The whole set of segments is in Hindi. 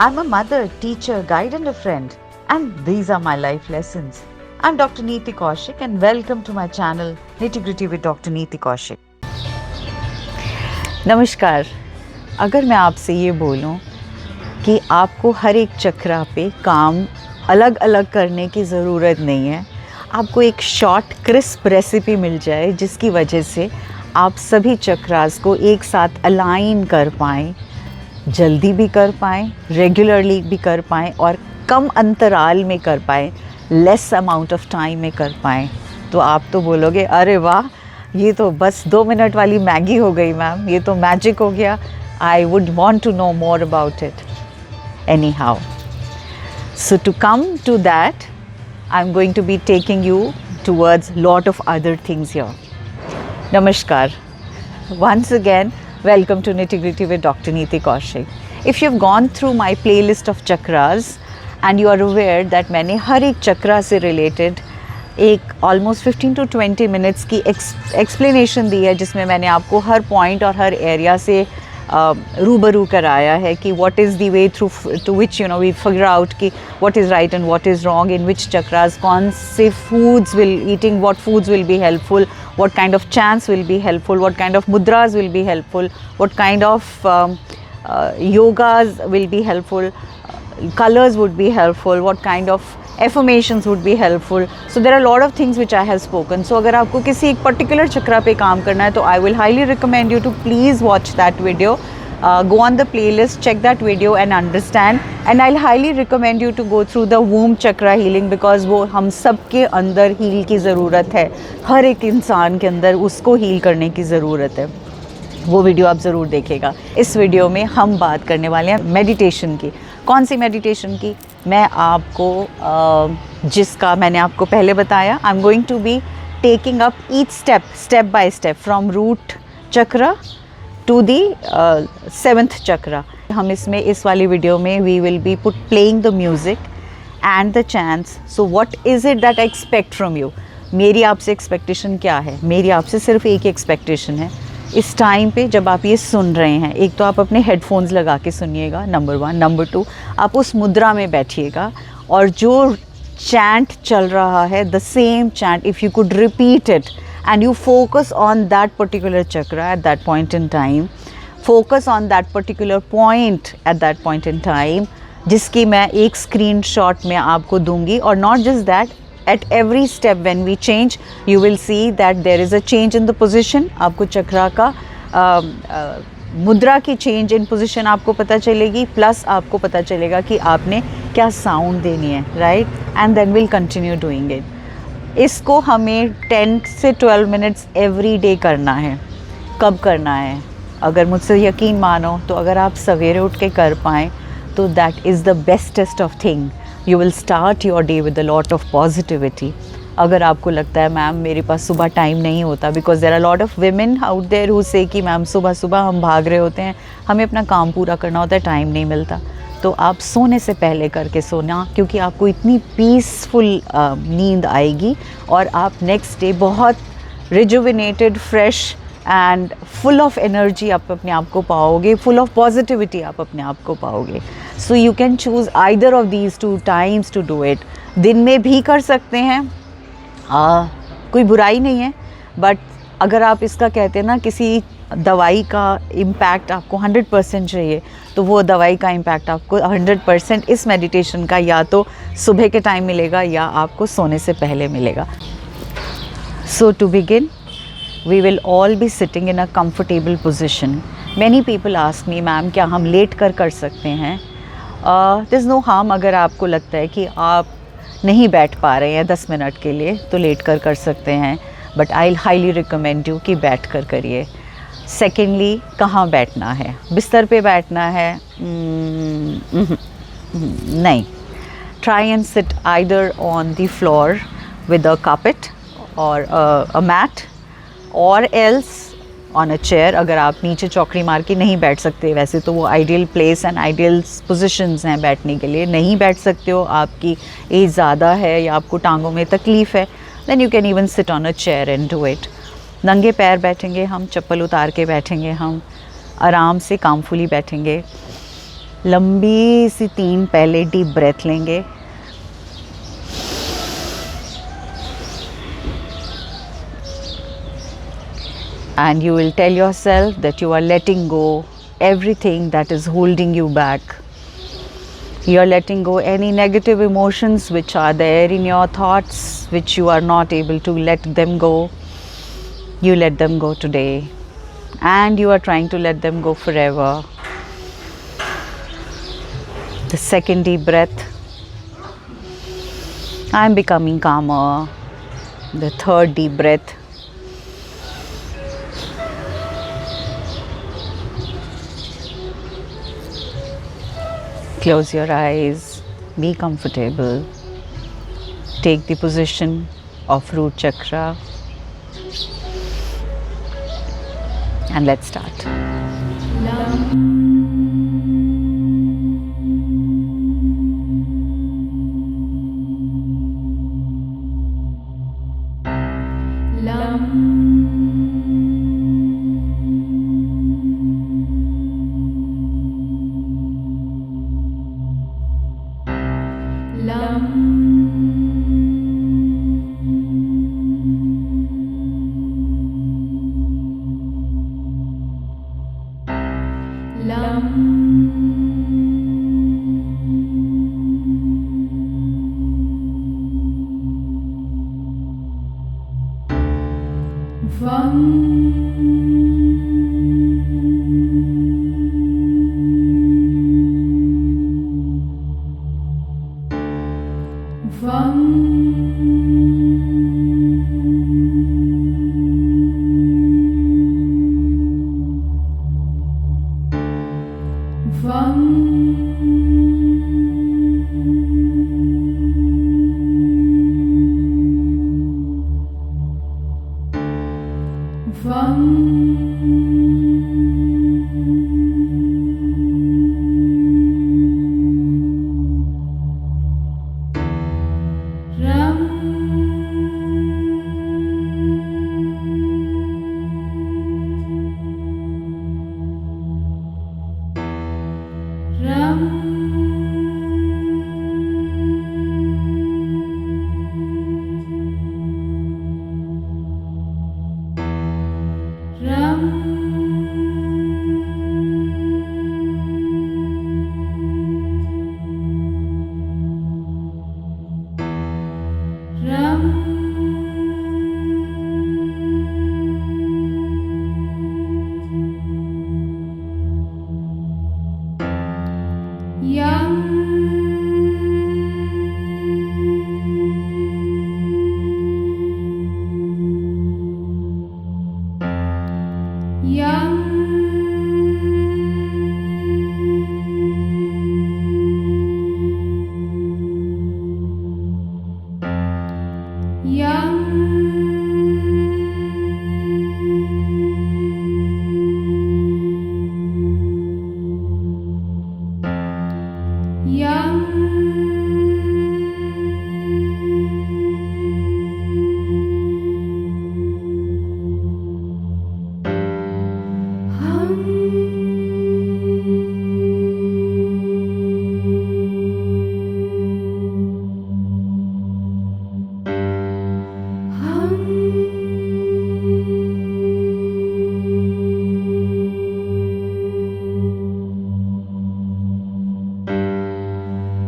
I'm a mother, teacher, guide, and a friend, and these are my life lessons. I'm Dr. Neeti Kaushik, and welcome to my channel Nitty Gritty with Dr. Neeti Kaushik. नमस्कार। अगर मैं आपसे ये बोलूं कि आपको हर एक चक्रा पे काम अलग अलग करने की ज़रूरत नहीं है, आपको एक शॉर्ट क्रिस्प रेसिपी मिल जाए जिसकी वजह से आप सभी चक्रास को एक साथ अलाइन कर पाएँ, जल्दी भी कर पाएँ, रेगुलरली भी कर पाएँ और कम अंतराल में कर पाएँ, लेस अमाउंट ऑफ टाइम में कर पाएँ, तो आप तो बोलोगे अरे वाह, ये तो बस 2 मिनट वाली मैगी हो गई मैम, ये तो मैजिक हो गया। I would want to know more about it. Anyhow, so to come to that, I am going to be taking you towards lot of other things here. नमस्कार, once again, welcome to Nitty Gritty with Dr. Neeti Kaushik. If you've gone through my playlist of chakras and you are aware that मैंने हर एक चक्रा से related एक ऑलमोस्ट 15 to 20 मिनट्स की एक्सप्लेनेशन दी है, जिसमें मैंने आपको हर पॉइंट और हर एरिया से रूबरू कराया है कि what is the way through to which we figure out कि what is right and what is wrong in which chakras, कौन से foods will eating what foods will be helpful, what kind of chants will be helpful, what kind of mudras will be helpful, what kind of yogas will be helpful, colors would be helpful, what kind of affirmations would be helpful. So there are a lot of things which I have spoken. So अगर आपको किसी एक particular चक्रा पे काम करना है तो I will highly recommend you to please watch that video. Go on the playlist, check that video and understand. And I'll highly recommend you to go through the womb chakra healing because वो हम सब के अंदर हील की ज़रूरत है, हर एक इंसान के अंदर उसको हील करने की ज़रूरत है। वो वीडियो आप ज़रूर देखिएगा। इस वीडियो में हम बात करने वाले हैं मेडिटेशन की। कौन सी मेडिटेशन की? मैं आपको जिसका मैंने आपको पहले बताया, I am going to be taking up each step by step from root chakra to the 7th chakra. हम इसमें इस वाली वीडियो में we will be put playing the music and the chants. So what is it that I expect from you? मेरी आपसे एक्सपेक्टेशन क्या है? मेरी आपसे सिर्फ एक ही एक्सपेक्टेशन है। इस टाइम पे जब आप ये सुन रहे हैं, एक तो आप अपने हेडफोन्स लगा के सुनिएगा, नंबर 1। नंबर 2, आप उस मुद्रा में बैठिएगा और जो चैंट चल रहा है, the same chant, if you could repeat it and you focus on that particular chakra at that point in time, focus on that particular point at that point in time, जिसकी मैं एक screenshot में आपको दूंगी। और not just that, at every step when we change you will see that there is a change in the position। आपको चक्रा का मुद्रा की चेंज इन पोजिशन आपको पता चलेगी, प्लस आपको पता चलेगा कि आपने क्या साउंड देनी है, right? And then will continue doing it. इसको हमें 10 से 12 मिनट्स एवरी डे करना है। कब करना है? अगर मुझसे यकीन मानो तो अगर आप सवेरे उठ के कर पाएँ तो that is the bestest of thing. You will start your day with a lot of positivity. अगर आपको लगता है मैम मेरे पास सुबह टाइम नहीं होता, because there are lot of women out there who say कि मैम सुबह सुबह हम भाग रहे होते हैं, हमें अपना काम पूरा करना होता है, टाइम नहीं मिलता, तो आप सोने से पहले करके सोना, क्योंकि आपको इतनी पीसफुल नींद आएगी और आप नेक्स्ट डे बहुत rejuvenated, fresh and full of energy आप अपने आप को पाओगे, फुल ऑफ पॉजिटिविटी आप अपने आप को पाओगे। So you can choose either of these 2 times to do it. दिन में भी कर सकते हैं, कोई बुराई नहीं है, बट अगर आप इसका कहते हैं ना किसी दवाई का इम्पैक्ट आपको 100% चाहिए, तो वो दवाई का इम्पैक्ट आपको 100% इस मेडिटेशन का या तो सुबह के टाइम मिलेगा या आपको सोने से पहले मिलेगा। So to begin, we will all be sitting in a comfortable position. Many people ask me ma'am क्या हम लेट कर सकते हैं? This no harm. अगर आपको लगता है कि आप नहीं बैठ पा रहे हैं 10 मिनट के लिए तो लेट कर सकते हैं, but I highly recommend you कि बैठ कर करिए। सेकेंडली, कहाँ बैठना है? बिस्तर पे बैठना है? नहीं। Try and sit either on the floor with a carpet और अ मैट, और एल्स ऑन अ चेयर। अगर आप नीचे चौकड़ी मार के नहीं बैठ सकते, वैसे तो वो ideal place and ideal positions हैं बैठने के लिए, नहीं बैठ सकते हो, आपकी एज ज़्यादा है या आपको टांगों में तकलीफ़ है, then you can even sit on a chair and do it. नंगे पैर बैठेंगे हम, चप्पल उतार के बैठेंगे हम, आराम से कामफुली बैठेंगे। लंबी सी 3 पहले डीप ब्रेथ लेंगे। And you will tell yourself that you are letting go everything that is holding you back. You are letting go any negative emotions which are there in your thoughts, which you are not able to let them go. You let them go today, and you are trying to let them go forever. The second deep breath. I am becoming calmer. The third deep breath. Close your eyes, be comfortable. Take the position of root chakra, and let's start.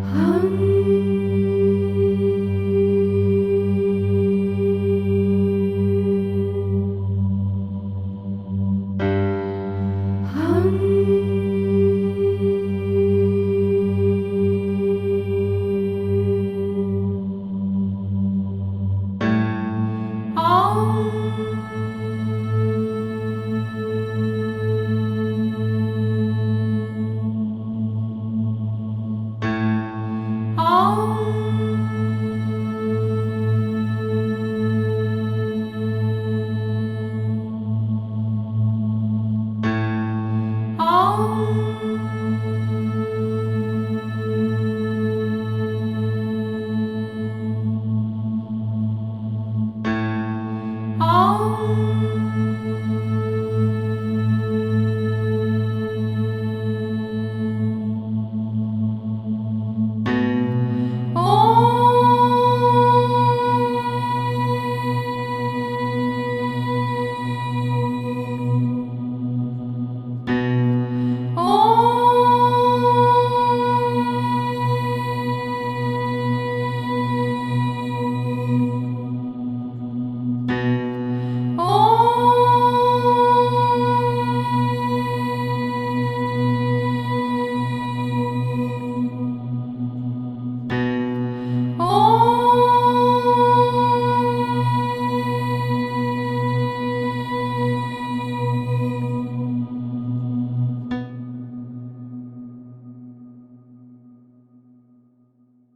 Hum.